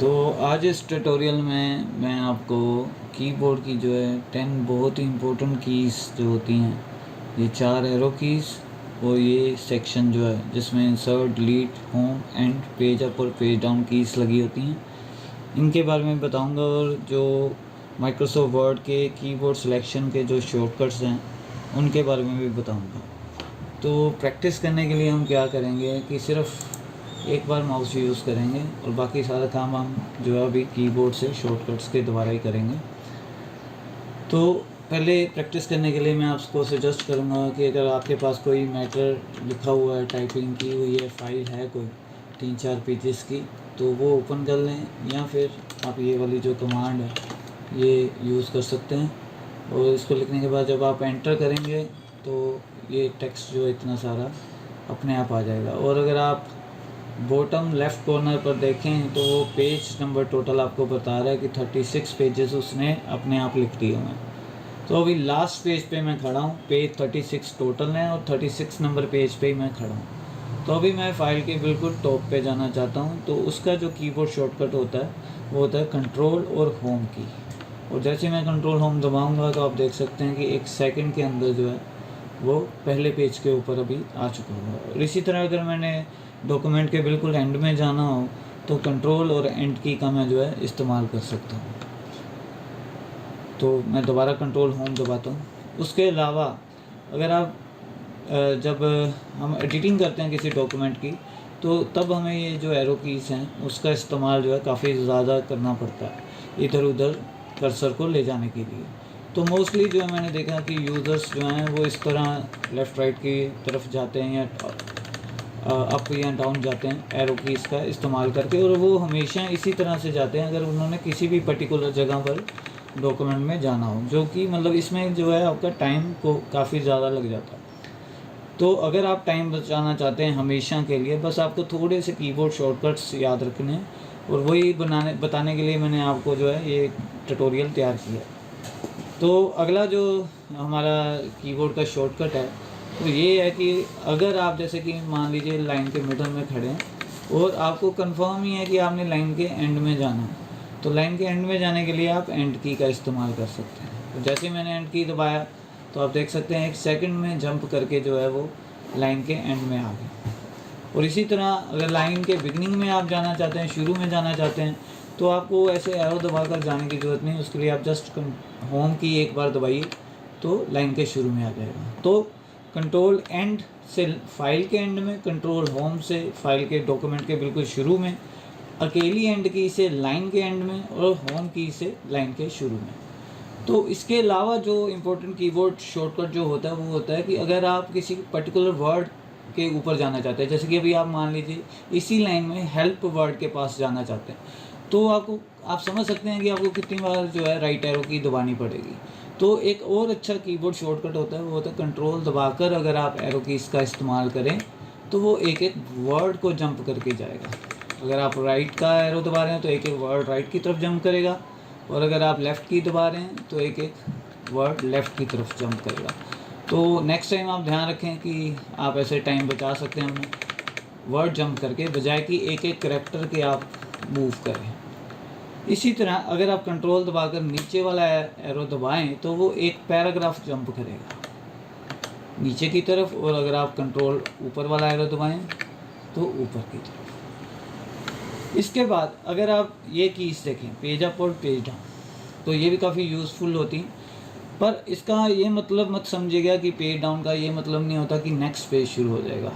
तो आज इस ट्यूटोरियल में मैं आपको कीबोर्ड की जो है 10 बहुत ही इम्पोर्टेंट कीज़ जो होती हैं, ये 4 एरो कीज़ और ये सेक्शन जो है जिसमें insert, delete, home and page up और पेज डाउन कीज़ लगी होती हैं, इनके बारे में बताऊंगा। और जो माइक्रोसॉफ्ट वर्ड के कीबोर्ड सिलेक्शन के जो शॉर्टकट्स हैं उनके बारे में भी बताऊंगा। तो प्रैक्टिस करने के लिए हम क्या करेंगे कि सिर्फ एक बार माउस यूज़ करेंगे और बाकी सारा काम हम जो है अभी कीबोर्ड से शॉर्टकट्स के द्वारा ही करेंगे। तो पहले प्रैक्टिस करने के लिए मैं आपको सजेस्ट करूँगा कि अगर आपके पास कोई मैटर लिखा हुआ है, टाइपिंग की हुई है, फाइल है कोई 3-4 पेजेस की, तो वो ओपन कर लें, या फिर आप ये वाली जो कमांड है ये यूज़ कर सकते हैं। और इसको लिखने के बाद जब आप एंटर करेंगे तो ये टेक्स्ट जो इतना सारा अपने आप आ जाएगा। और अगर आप बॉटम लेफ़्ट कॉर्नर पर देखें तो वो पेज नंबर टोटल आपको बता रहा है कि 36 पेजेस उसने अपने आप लिख दिए हुए हैं। तो अभी लास्ट पेज पे मैं खड़ा हूँ, पेज 36 टोटल है और 36 नंबर पेज पे ही मैं खड़ा हूँ। तो अभी मैं फ़ाइल के बिल्कुल टॉप पे जाना चाहता हूँ, तो उसका जो कीबोर्ड शॉर्टकट होता है वो होता है कंट्रोल और होम की। और जैसे मैं कंट्रोल होम दबाऊँगा तो आप देख सकते हैं कि 1 सेकंड के अंदर जो है वो पहले पेज के ऊपर अभी आ चुका होगा। और इसी तरह अगर मैंने डॉक्यूमेंट के बिल्कुल एंड में जाना हो तो कंट्रोल और एंड की का मैं जो है इस्तेमाल कर सकता हूँ। तो मैं दोबारा कंट्रोल होम दबाता हूँ। उसके अलावा अगर आप जब हम एडिटिंग करते हैं किसी डॉक्यूमेंट की, तो तब हमें ये जो एरो कीज़ हैं उसका इस्तेमाल जो है काफ़ी ज़्यादा करना पड़ता है इधर उधर कर्सर को ले जाने के लिए। तो मोस्टली जो है मैंने देखा कि यूज़र्स जो हैं वो इस तरह लेफ़्ट राइट की तरफ जाते हैं या अप या डाउन जाते हैं एरो कीज़ का इस्तेमाल करके, और वो हमेशा इसी तरह से जाते हैं अगर उन्होंने किसी भी पर्टिकुलर जगह पर डॉक्यूमेंट में जाना हो, जो कि मतलब इसमें जो है आपका टाइम को काफ़ी ज़्यादा लग जाता है। तो अगर आप टाइम बचाना चाहते हैं हमेशा के लिए, बस आपको थोड़े से कीबोर्ड शॉर्टकट्स याद रखने हैं, और वही बताने के लिए मैंने आपको जो है ये ट्यूटोरियल तैयार किया। तो अगला जो हमारा कीबोर्ड का शॉर्टकट है तो ये है कि अगर आप जैसे कि मान लीजिए लाइन के मिडल में खड़े हैं और आपको कंफर्म ही है कि आपने लाइन के एंड में जाना है, तो लाइन के एंड में जाने के लिए आप एंड की का इस्तेमाल कर सकते हैं। तो जैसे मैंने एंड की दबाया तो आप देख सकते हैं 1 सेकंड में जंप करके जो है वो लाइन के एंड में आ गए। और इसी तरह अगर लाइन के बिगनिंग में आप जाना चाहते हैं, शुरू में जाना चाहते हैं, तो आपको ऐसे एरो दबाकर जाने की ज़रूरत नहीं। उसके लिए आप जस्ट होम की एक बार दबाइए तो लाइन के शुरू में आ जाएगा। तो कंट्रोल एंड से फाइल के एंड में, कंट्रोल होम से फाइल के डॉक्यूमेंट के बिल्कुल शुरू में, अकेली एंड की से लाइन के एंड में, और होम की से लाइन के शुरू में। तो इसके अलावा जो इम्पोर्टेंट कीबोर्ड शॉर्टकट जो होता है वो होता है कि अगर आप किसी पर्टिकुलर वर्ड के ऊपर जाना चाहते हैं, जैसे कि अभी आप मान लीजिए इसी लाइन में हेल्प वर्ड के पास जाना चाहते हैं, तो आप समझ सकते हैं कि आपको कितनी बार जो है राइट एरो की दबानी पड़ेगी। तो एक और अच्छा कीबोर्ड शॉर्टकट होता है वो होता है कंट्रोल दबाकर अगर आप एरो की इसका इस्तेमाल करें तो वो एक एक वर्ड को जंप करके जाएगा। अगर आप राइट का एरो दबा रहे हैं तो एक एक वर्ड राइट की तरफ जंप करेगा, और अगर आप लेफ़्ट की दबा रहे हैं तो एक एक वर्ड लेफ़्ट की तरफ जंप करेगा। तो नेक्स्ट टाइम आप ध्यान रखें कि आप ऐसे टाइम बचा सकते हैं हमें वर्ड जंप करके, बजाय कि एक एक करैक्टर के आप मूव करें। इसी तरह अगर आप कंट्रोल दबाकर नीचे वाला एरो दबाएं तो वो एक पैराग्राफ जंप करेगा नीचे की तरफ, और अगर आप कंट्रोल ऊपर वाला एरो दबाएं तो ऊपर की तरफ। इसके बाद अगर आप ये कीज़ देखें पेज अप और पेज डाउन, तो ये भी काफ़ी यूज़फुल होती हैं, पर इसका ये मतलब मत समझिएगा कि पेज डाउन का ये मतलब नहीं होता कि नेक्स्ट पेज शुरू हो जाएगा।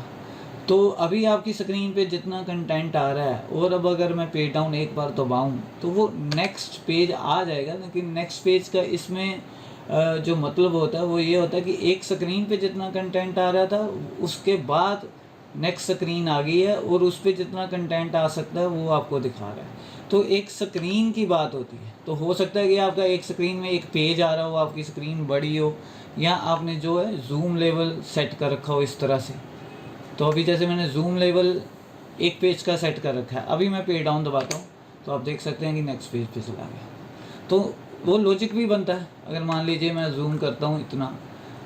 तो अभी आपकी स्क्रीन पे जितना कंटेंट आ रहा है, और अब अगर मैं पेज डाउन एक बार दबाऊं तो वो नेक्स्ट पेज आ जाएगा, लेकिन नेक्स्ट पेज का इसमें जो मतलब होता है वो ये होता है कि एक स्क्रीन पे जितना कंटेंट आ रहा था उसके बाद नेक्स्ट स्क्रीन आ गई है, और उस पर जितना कंटेंट आ सकता है वो आपको दिखा रहा है। तो एक स्क्रीन की बात होती है। तो हो सकता है कि आपका एक स्क्रीन में एक पेज आ रहा हो, आपकी स्क्रीन बड़ी हो, या आपने जो है जूम लेवल सेट कर रखा हो इस तरह से। तो अभी जैसे मैंने जूम लेवल एक पेज का सेट कर रखा है, अभी मैं पेज डाउन दबाता हूँ तो आप देख सकते हैं कि नेक्स्ट पेज पे चला गया। तो वो लॉजिक भी बनता है। अगर मान लीजिए मैं जूम करता हूँ इतना,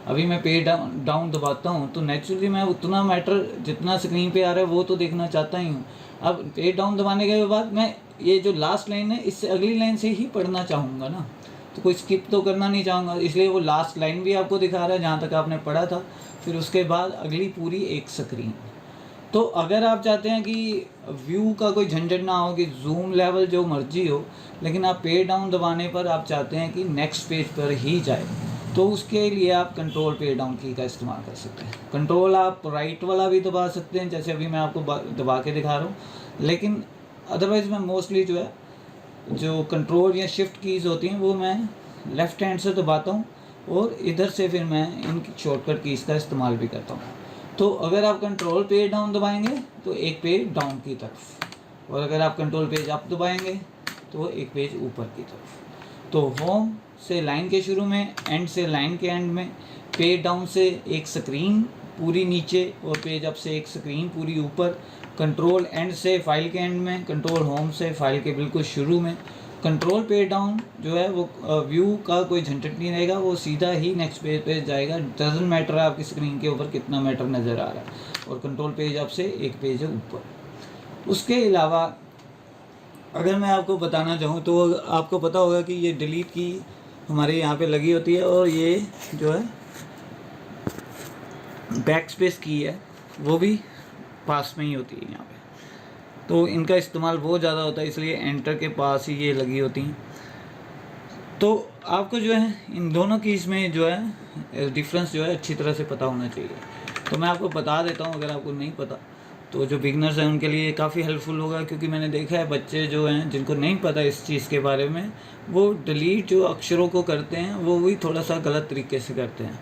अभी मैं पेज डाउन दबाता हूँ तो नेचुरली मैं उतना मैटर जितना स्क्रीन पे आ रहा है वो तो देखना चाहता ही हूँ। अब पेज डाउन दबाने के बाद मैं ये जो लास्ट लाइन है इससे अगली लाइन से ही पढ़ना चाहूँगा ना, तो कोई स्किप तो करना नहीं चाहूँगा, इसलिए वो लास्ट लाइन भी आपको दिखा रहा है जहाँ तक आपने पढ़ा था, फिर उसके बाद अगली पूरी एक स्क्रीन। तो अगर आप चाहते हैं कि व्यू का कोई झंझट ना हो, कि जूम लेवल जो मर्जी हो, लेकिन आप पे डाउन दबाने पर आप चाहते हैं कि नेक्स्ट पेज पर ही जाए, तो उसके लिए आप कंट्रोल पे डाउन की का इस्तेमाल कर सकते हैं। कंट्रोल आप राइट वाला भी दबा सकते हैं, जैसे अभी मैं आपको दबा के दिखा रहा हूँ, लेकिन अदरवाइज़ मैं मोस्टली जो है जो कंट्रोल या शिफ्ट कीज़ होती हैं वो मैं लेफ़्ट हैंड से दबाता हूँ, और इधर से फिर मैं इन शॉर्टकट कीज़ का इस्तेमाल भी करता हूँ। तो अगर आप कंट्रोल पेज डाउन दबाएंगे तो एक पेज डाउन की तरफ, और अगर आप कंट्रोल पेज अप दबाएंगे तो एक पेज ऊपर की तरफ। तो होम से लाइन के शुरू में, एंड से लाइन के एंड में, पेज डाउन से एक स्क्रीन पूरी नीचे, और पेज अप से एक स्क्रीन पूरी ऊपर, कंट्रोल एंड से फाइल के एंड में, कंट्रोल होम से फाइल के बिल्कुल शुरू में। कंट्रोल पेज डाउन जो है वो व्यू का कोई झंझट नहीं रहेगा, वो सीधा ही नेक्स्ट पेज पे जाएगा, डजंट मैटर आपकी स्क्रीन के ऊपर कितना मैटर नज़र आ रहा है। और कंट्रोल पेज अप से एक पेज है ऊपर। उसके अलावा अगर मैं आपको बताना चाहूँ तो आपको पता होगा कि ये डिलीट की हमारे यहाँ पे लगी होती है, और ये जो है बैक स्पेस की है वो भी पास में ही होती है यहाँ पे। तो इनका इस्तेमाल बहुत ज़्यादा होता है, इसलिए एंटर के पास ही ये लगी होती हैं। तो आपको जो है इन दोनों कीज़ में जो है डिफरेंस जो है अच्छी तरह से पता होना चाहिए। तो मैं आपको बता देता हूँ, अगर आपको नहीं पता तो जो बिगनर्स हैं उनके लिए काफ़ी हेल्पफुल होगा, क्योंकि मैंने देखा है बच्चे जो हैं जिनको नहीं पता इस चीज़ के बारे में, वो डिलीट जो अक्षरों को करते हैं वो भी थोड़ा सा गलत तरीके से करते हैं।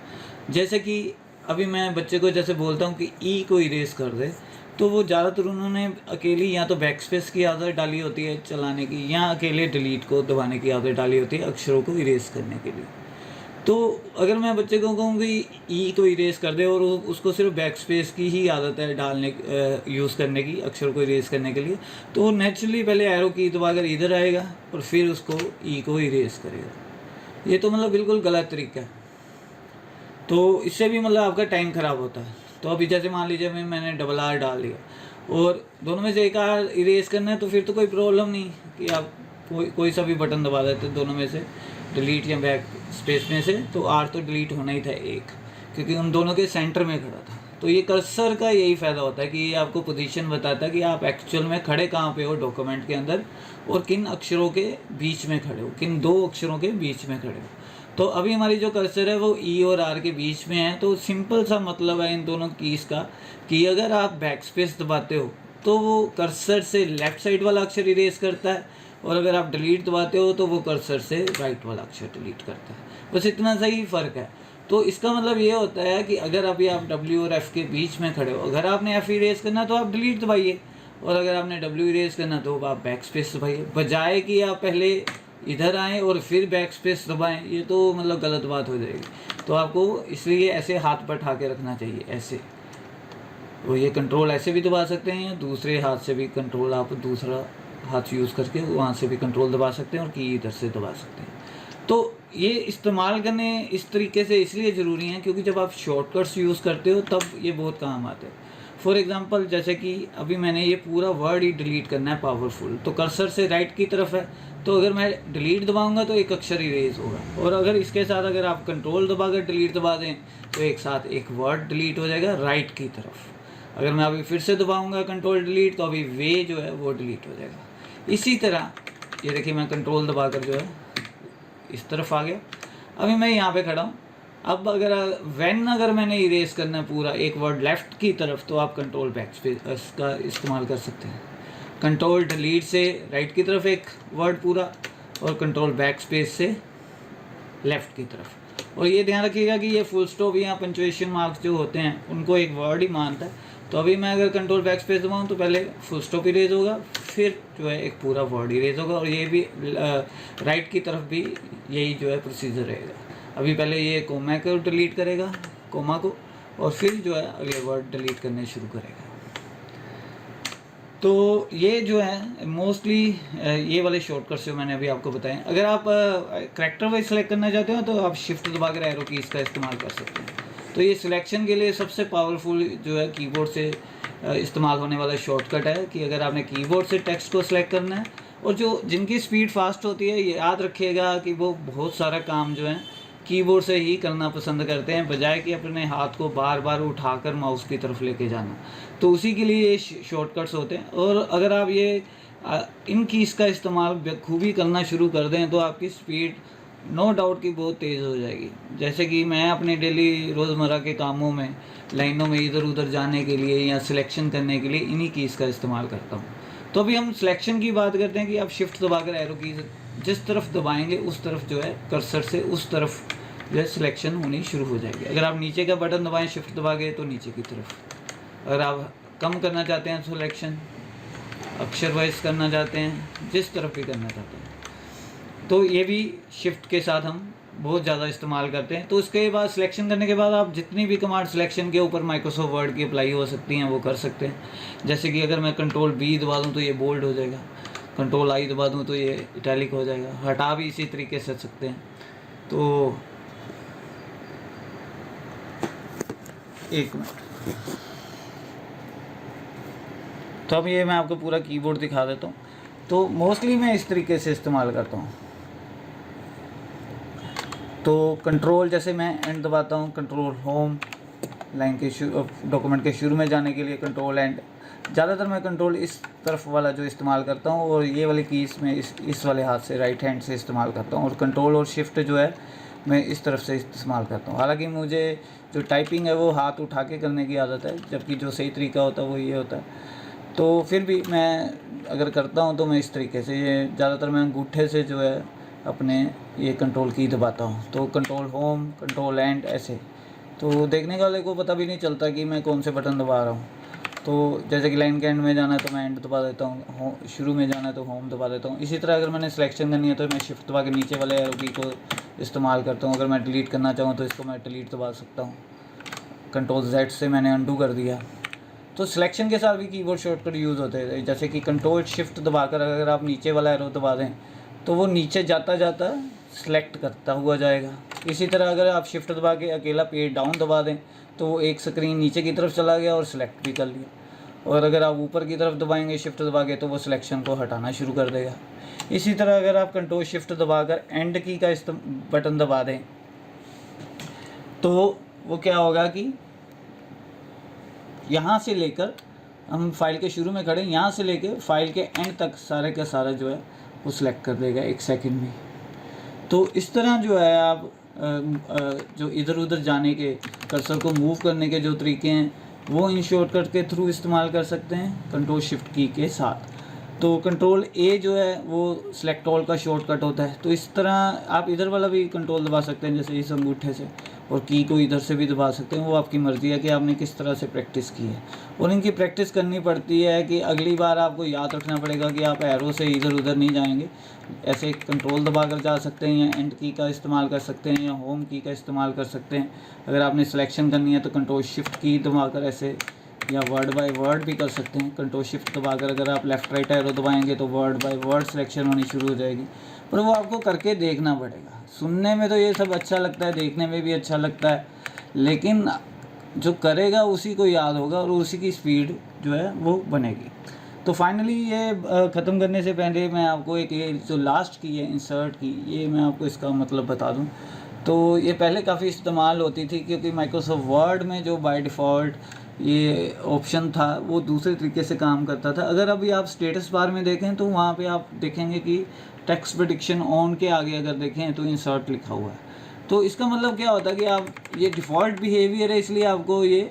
जैसे कि अभी मैं बच्चे को जैसे बोलता हूँ कि ई को इरेज कर दे, तो वो ज़्यादातर उन्होंने अकेली या तो बैक स्पेस की आदत डाली होती है चलाने की, या अकेले डिलीट को दबाने की आदत डाली होती है अक्षरों को इरेज करने के लिए। तो अगर मैं बच्चे को कहूँ कि ई को इरेज कर दे, और उसको सिर्फ बैक स्पेस की ही आदत है डालने यूज़ करने की अक्षर को इरेज करने के लिए, तो वो नेचुरली पहले एरो की दबाकर इधर आएगा और फिर उसको ई को इरेज करेगा। ये तो मतलब बिल्कुल गलत तरीका है। तो इससे भी मतलब आपका टाइम ख़राब होता है। तो अभी जैसे मान लीजिए मैंने डबल आर डाल दिया और दोनों में से एक आर इरेज करना है, तो फिर तो कोई प्रॉब्लम नहीं कि आप कोई सा भी बटन दबा देते दोनों में से, डिलीट या बैक स्पेस में से, तो आर तो डिलीट होना ही था एक, क्योंकि उन दोनों के सेंटर में खड़ा था। तो ये कर्सर का यही फ़ायदा होता है कि ये आपको पोजीशन बताता है कि आप एक्चुअल में खड़े कहाँ पे हो डॉक्यूमेंट के अंदर, और किन अक्षरों के बीच में खड़े हो, किन दो अक्षरों के बीच में खड़े हो। तो अभी हमारी जो कर्सर है वो ई और आर के बीच में है। तो सिंपल सा मतलब है इन दोनों कीज़ का कि अगर आप बैक स्पेस दबाते हो तो वो कर्सर से लेफ़्ट साइड वाला अक्षर इरेज करता है, और अगर आप डिलीट दबाते हो तो वो कर्सर से राइट वाला अक्षर डिलीट करता है। बस इतना सा ही फ़र्क है। तो इसका मतलब ये होता है कि अगर अभी आप डब्ल्यू और एफ़ के बीच में खड़े हो, अगर आपने एफ़ इरेज करना तो आप डिलीट दबाइए, और अगर आपने डब्ल्यू इरेज करना तो आप बैक स्पेस दबाइए, बजाय कि आप पहले इधर आएँ और फिर बैक स्पेस दबाएँ। ये तो मतलब गलत बात हो जाएगी। तो आपको इसलिए ऐसे हाथ पर उठा के रखना चाहिए, ऐसे। और ये कंट्रोल ऐसे भी दबा सकते हैं, या दूसरे हाथ से भी कंट्रोल, आप दूसरा हाथ यूज़ करके वहाँ से भी कंट्रोल दबा सकते हैं और की इधर से दबा सकते हैं। तो ये इस्तेमाल करने इस तरीके से इसलिए ज़रूरी हैं क्योंकि जब आप शॉर्टकट्स यूज़ करते हो तब ये बहुत काम आते हैं। फॉर एग्ज़ाम्पल जैसे कि अभी मैंने ये पूरा वर्ड ही डिलीट करना है पावरफुल, तो कर्सर से राइट की तरफ है, तो अगर मैं डिलीट दबाऊंगा तो एक अक्षर इरेज होगा, और अगर इसके साथ अगर आप कंट्रोल दबाकर डिलीट दबा दें तो एक साथ एक वर्ड डिलीट हो जाएगा राइट की तरफ। अगर मैं अभी फिर से दबाऊंगा कंट्रोल डिलीट तो अभी वे जो है वो डिलीट हो जाएगा। इसी तरह ये देखिए मैं कंट्रोल दबाकर जो है इस तरफ आ गया, अभी मैं यहाँ पे खड़ा हूँ। अब अगर मैंने इरेज करना है पूरा एक वर्ड लेफ़्ट की तरफ, तो आप कंट्रोल बैक स्पेस का इस्तेमाल कर सकते हैं। कंट्रोल डिलीट से राइट की तरफ एक वर्ड पूरा, और कंट्रोल बैक स्पेस से लेफ़्ट की तरफ। और ये ध्यान रखिएगा कि ये फुल स्टॉप या पंक्चुएशन मार्क्स जो होते हैं उनको एक वर्ड ही मानता है। तो अभी मैं अगर कंट्रोल बैक स्पेस दबाऊँ तो पहले फुल स्टॉप इरेज होगा, फिर जो है एक पूरा वर्ड इरेज होगा, और ये भी राइट की तरफ भी यही जो है प्रोसीजर रहेगा। अभी पहले ये कोमा को डिलीट करेगा, कोमा को, और फिर जो है अगले वर्ड डिलीट करने शुरू करेगा। तो ये जो है मोस्टली ये वाले शॉर्टकट्स जो मैंने अभी आपको बताए। अगर आप करैक्टर वाइज सेलेक्ट करना चाहते हो तो आप शिफ्ट दबाकर एरो कीज़ का इस्तेमाल कर सकते हैं। तो ये सिलेक्शन के लिए सबसे पावरफुल जो है कीबोर्ड से इस्तेमाल होने वाला शॉर्टकट है कि अगर आपने कीबोर्ड से टेक्स्ट को सिलेक्ट करना है और जो जिनकी स्पीड फास्ट होती है, ये याद रखिएगा कि वो बहुत सारा काम जो है कीबोर्ड से ही करना पसंद करते हैं, बजाय कि अपने हाथ को बार बार उठाकर माउस की तरफ लेके जाना। तो उसी के लिए ये शॉर्टकट्स होते हैं। और अगर आप ये इन कीज़ का इस्तेमाल बखूबी करना शुरू कर दें तो आपकी स्पीड नो डाउट कि बहुत तेज़ हो जाएगी। जैसे कि मैं अपने डेली रोज़मर्रा के कामों में, लाइनों में इधर उधर जाने के लिए या सिलेक्शन करने के लिए इन्हीं कीज़ का इस्तेमाल करता हूँ। तो अभी हम सिलेक्शन की बात करते हैं कि आप शिफ्ट दबाकर एरो कीज़ जिस तरफ दबाएंगे उस तरफ जो है कर्सर से उस तरफ जो है सिलेक्शन होनी शुरू हो जाएगी। अगर आप नीचे का बटन दबाएं शिफ्ट दबा के तो नीचे की तरफ, अगर आप कम करना चाहते हैं सिलेक्शन, अक्षर वाइज करना चाहते हैं, जिस तरफ भी करना चाहते हैं, तो ये भी शिफ्ट के साथ हम बहुत ज़्यादा इस्तेमाल करते हैं। तो उसके बाद सिलेक्शन करने के बाद आप जितनी भी कमांड सिलेक्शन के ऊपर माइक्रोसॉफ्ट वर्ड की अप्लाई हो सकती हैं वो कर सकते हैं। जैसे कि अगर मैं कंट्रोल बी दबा दूँ तो ये बोल्ड हो जाएगा, कंट्रोल आई दबा दूँ तो ये इटैलिक हो जाएगा, हटा भी इसी तरीके से सकते हैं। तो एक मिनट, तो अब ये मैं आपको पूरा कीबोर्ड दिखा देता हूँ। तो मोस्टली मैं इस तरीके से इस्तेमाल करता हूँ। तो कंट्रोल, जैसे मैं एंड दबाता हूँ, कंट्रोल होम, लाइन के डॉक्यूमेंट के शुरू में जाने के लिए कंट्रोल एंड। ज़्यादातर मैं कंट्रोल इस तरफ वाला जो इस्तेमाल करता हूँ, और ये वाली कीज़ मैं इस वाले हाथ से राइट हैंड से इस्तेमाल करता हूँ, और कंट्रोल और शिफ्ट जो है मैं इस तरफ से इस्तेमाल करता हूँ। हालांकि मुझे जो टाइपिंग है वो हाथ उठा के करने की आदत है, जबकि जो सही तरीका होता है वो ये होता है। तो फिर भी मैं अगर करता हूँ तो मैं इस तरीके से, ये ज़्यादातर मैं अंगूठे से जो है अपने ये कंट्रोल की दबाता हूँ। तो कंट्रोल होम, कंट्रोल एंड ऐसे, तो देखने वाले को पता भी नहीं चलता कि मैं कौन से बटन दबा रहा हूँ। तो जैसे कि लाइन के एंड में जाना है तो मैं एंड दबा देता हूँ, शुरू में जाना है तो होम दबा देता हूँ। इसी तरह अगर मैंने सिलेक्शन करनी है तो मैं शिफ्ट दबा के नीचे वाले एरो की को इस्तेमाल करता हूँ। अगर मैं डिलीट करना चाहूँ तो इसको मैं डिलीट दबा सकता हूँ। कंट्रोल जेड से मैंने अंडू कर दिया। तो सिलेक्शन के साथ भी कीबोर्ड शॉर्टकट यूज़ होते हैं। जैसे कि कंट्रोल शिफ्ट दबाकर अगर आप नीचे वाला एरो दबा दें तो वो नीचे जाता जाता सिलेक्ट करता हुआ जाएगा। इसी तरह अगर आप शिफ्ट दबा के अकेला पेज डाउन दबा दें तो वो एक स्क्रीन नीचे की तरफ चला गया और सिलेक्ट भी कर लिया। और अगर आप ऊपर की तरफ दबाएंगे शिफ्ट दबा के तो वो सिलेक्शन को हटाना शुरू कर देगा। इसी तरह अगर आप कंट्रोल शिफ्ट दबाकर एंड की का बटन दबा दें तो वो क्या होगा कि यहाँ से लेकर, हम फाइल के शुरू में खड़े, यहाँ से लेकर फाइल के एंड तक सारे का सारा जो है वो सिलेक्ट कर देगा एक सेकंड में। तो इस तरह जो है आप जो इधर उधर जाने के, कर्सर को मूव करने के जो तरीके हैं वो इन शॉर्टकट के थ्रू इस्तेमाल कर सकते हैं कंट्रोल शिफ्ट की के साथ। तो कंट्रोल ए जो है वो सिलेक्ट ऑल का शॉर्टकट होता है। तो इस तरह आप इधर वाला भी कंट्रोल दबा सकते हैं, जैसे इस अंगूठे से, और की को इधर से भी दबा सकते हैं। वो आपकी मर्ज़ी है कि आपने किस तरह से प्रैक्टिस की है। और इनकी प्रैक्टिस करनी पड़ती है कि अगली बार आपको याद रखना पड़ेगा कि आप एरो से इधर उधर नहीं जाएंगे। ऐसे कंट्रोल दबा कर जा सकते हैं, या एंड की का इस्तेमाल कर सकते हैं, या होम की का इस्तेमाल कर सकते हैं। अगर आपने सिलेक्शन करनी है तो कंट्रोल शिफ्ट की दबाकर ऐसे, या वर्ड बाय वर्ड भी कर सकते हैं। कंट्रोल शिफ्ट दबाकर अगर आप लेफ़्ट राइट एरो दबाएंगे तो वर्ड बाय वर्ड सिलेक्शन होनी शुरू हो जाएगी। पर वो आपको करके देखना पड़ेगा। सुनने में तो ये सब अच्छा लगता है, देखने में भी अच्छा लगता है, लेकिन जो करेगा उसी को याद होगा और उसी की स्पीड जो है वो बनेगी। तो फाइनली ये ख़त्म करने से पहले मैं आपको एक ये जो लास्ट की है इंसर्ट की, ये मैं आपको इसका मतलब बता दूं। तो ये पहले काफ़ी इस्तेमाल होती थी, क्योंकि माइक्रोसॉफ्ट वर्ड में जो बाय डिफ़ॉल्ट ये ऑप्शन था वो दूसरे तरीके से काम करता था। अगर अभी आप स्टेटस बार में देखें तो वहाँ पे आप देखेंगे कि टेक्स्ट प्रेडिक्शन ऑन के आगे अगर देखें तो इंसर्ट लिखा हुआ है। तो इसका मतलब क्या होता है कि आप, ये डिफ़ॉल्ट बिहेवियर है, इसलिए आपको ये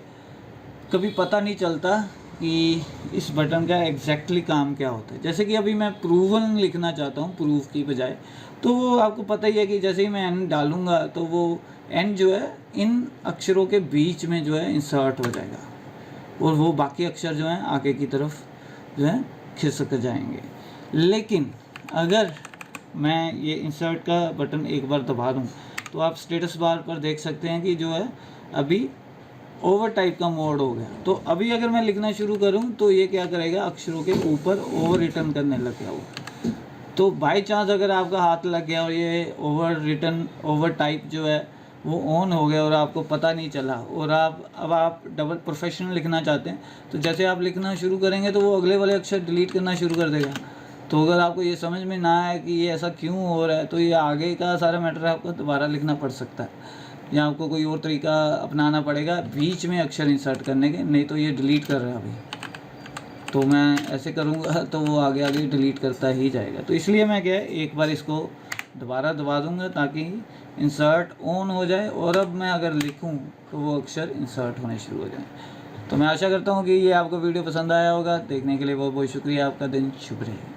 कभी पता नहीं चलता कि इस बटन का एग्जैक्टली काम क्या होता है। जैसे कि अभी मैं प्रूवन लिखना चाहता हूँ प्रूफ की बजाय, तो वो आपको पता ही है कि जैसे ही मैं एन डालूँगा तो वो एन जो है इन अक्षरों के बीच में जो है इंसर्ट हो जाएगा, और वो बाकी अक्षर जो हैं आगे की तरफ जो है खिसक जाएंगे। लेकिन अगर मैं ये इंसर्ट का बटन एक बार दबा दूँ तो आप स्टेटस बार पर देख सकते हैं कि जो है अभी ओवर टाइप का मोड हो गया। तो अभी अगर मैं लिखना शुरू करूं तो ये क्या करेगा, अक्षरों के ऊपर ओवर रिटर्न करने लग गया वो। तो बाय चांस अगर आपका हाथ लग गया और ये ओवर रिटर्न, ओवर टाइप जो है वो ऑन हो गया और आपको पता नहीं चला, और आप डबल प्रोफेशनल लिखना चाहते हैं, तो जैसे आप लिखना शुरू करेंगे तो वो अगले वाले अक्षर डिलीट करना शुरू कर देगा। तो अगर आपको ये समझ में ना आए कि ये ऐसा क्यों हो रहा है, तो ये आगे का सारा मैटर आपको दोबारा लिखना पड़ सकता है, या आपको कोई और तरीका अपनाना पड़ेगा बीच में अक्षर इंसर्ट करने के, नहीं तो ये डिलीट कर रहा है अभी। तो मैं ऐसे करूँगा तो वो आगे आगे डिलीट करता ही जाएगा। तो इसलिए मैं क्या है, एक बार इसको दोबारा दबा दूँगा ताकि इंसर्ट ऑन हो जाए, और अब मैं अगर लिखूँ तो वो अक्षर इंसर्ट होने शुरू हो जाए। तो मैं आशा करता हूँ कि ये आपको वीडियो पसंद आया होगा। देखने के लिए बहुत बहुत शुक्रिया। आपका दिन शुभ रहे।